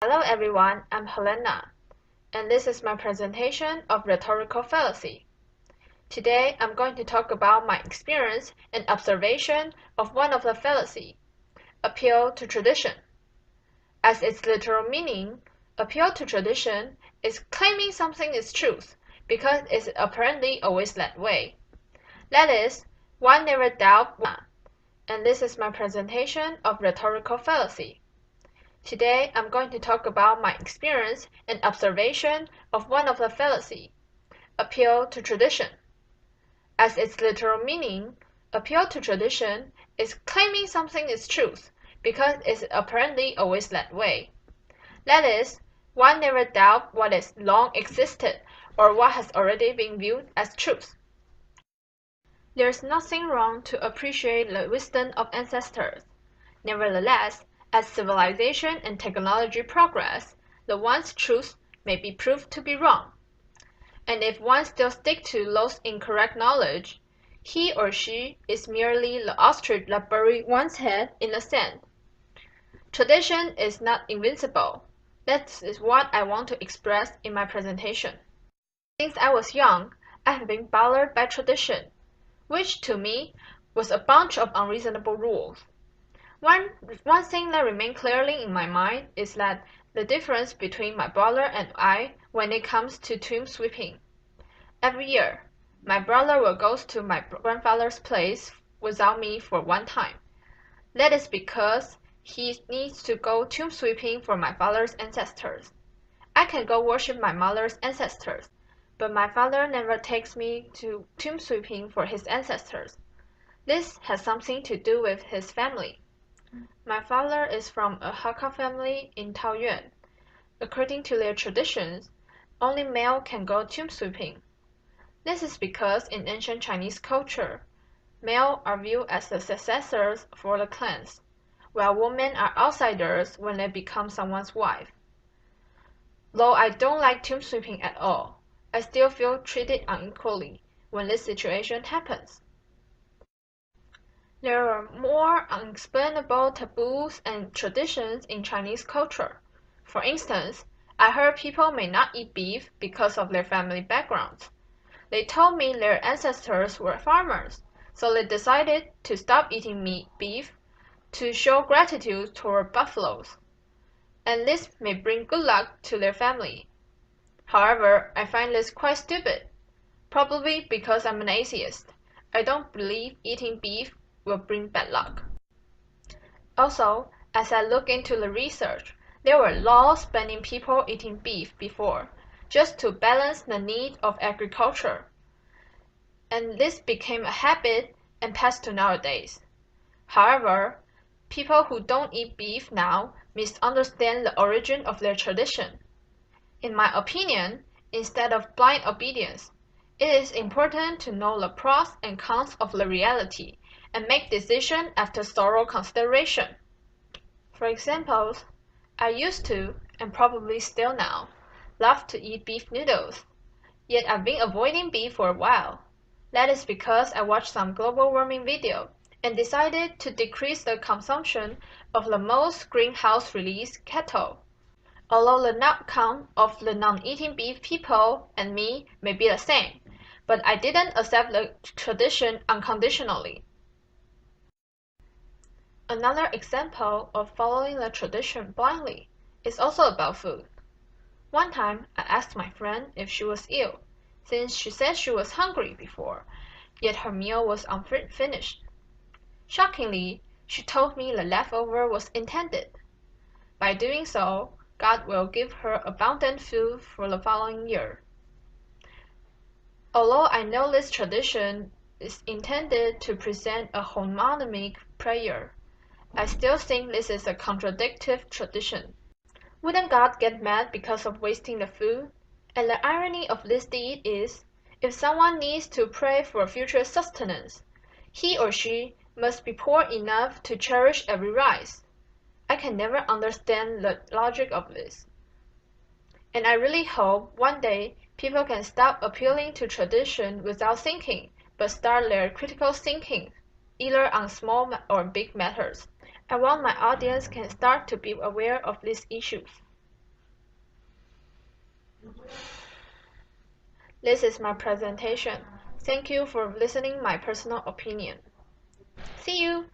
Hello everyone, I'm Helena, and this is my presentation of rhetorical fallacy. Today I'm going to talk about my experience and observation of one of the fallacy, appeal to tradition. As its literal meaning, appeal to tradition is claiming something is truth because it's apparently always that way. That is, one never doubt one, and this is my presentation of rhetorical fallacy. Today, I'm going to talk about my experience and observation of one of the fallacy, appeal to tradition. As its literal meaning, appeal to tradition is claiming something is truth because it's apparently always that way. That is, one never doubt what has long existed or what has already been viewed as truth. There's nothing wrong to appreciate the wisdom of ancestors. Nevertheless, as civilization and technology progress, the one's truth may be proved to be wrong. And if one still sticks to those incorrect knowledge, he or she is merely the ostrich that buried one's head in the sand. Tradition is not invincible. That is what I want to express in my presentation. Since I was young, I have been bothered by tradition, which to me was a bunch of unreasonable rules. One thing that remained clearly in my mind is that the difference between my brother and I when it comes to tomb sweeping. Every year, my brother will go to my grandfather's place without me for one time. That is because he needs to go tomb sweeping for my father's ancestors. I can go worship my mother's ancestors, but my father never takes me to tomb sweeping for his ancestors. This has something to do with his family. My father is from a Hakka family in Taoyuan. According to their traditions, only male can go tomb sweeping. This is because in ancient Chinese culture, male are viewed as the successors for the clans, while women are outsiders when they become someone's wife. Though I don't like tomb sweeping at all, I still feel treated unequally when this situation happens. There are more unexplainable taboos and traditions in Chinese culture. For instance, I heard people may not eat beef because of their family backgrounds. They told me their ancestors were farmers, so they decided to stop eating beef to show gratitude toward buffaloes. And this may bring good luck to their family. However, I find this quite stupid. Probably because I'm an atheist. I don't believe eating beef will bring bad luck. Also, as I look into the research, there were laws banning people eating beef before, just to balance the need of agriculture. And this became a habit and passed to nowadays. However, people who don't eat beef now misunderstand the origin of their tradition. In my opinion, instead of blind obedience, it is important to know the pros and cons of the reality and make decisions after thorough consideration. For example, I used to, and probably still now, love to eat beef noodles, yet I've been avoiding beef for a while. That is because I watched some global warming video and decided to decrease the consumption of the most greenhouse release cattle. Although the outcome of the non-eating beef people and me may be the same, but I didn't accept the tradition unconditionally. Another example of following the tradition blindly is also about food. One time, I asked my friend if she was ill, since she said she was hungry before, yet her meal was unfinished. Shockingly, she told me the leftover was intended. By doing so, God will give her abundant food for the following year. Although I know this tradition is intended to present a homonymic prayer, I still think this is a contradictory tradition. Wouldn't God get mad because of wasting the food? And the irony of this deed is, if someone needs to pray for future sustenance, he or she must be poor enough to cherish every rice. I can never understand the logic of this. And I really hope one day people can stop appealing to tradition without thinking, but start their critical thinking, either on small or big matters. I want my audience can start to be aware of these issues. This is my presentation. Thank you for listening my personal opinion. See you!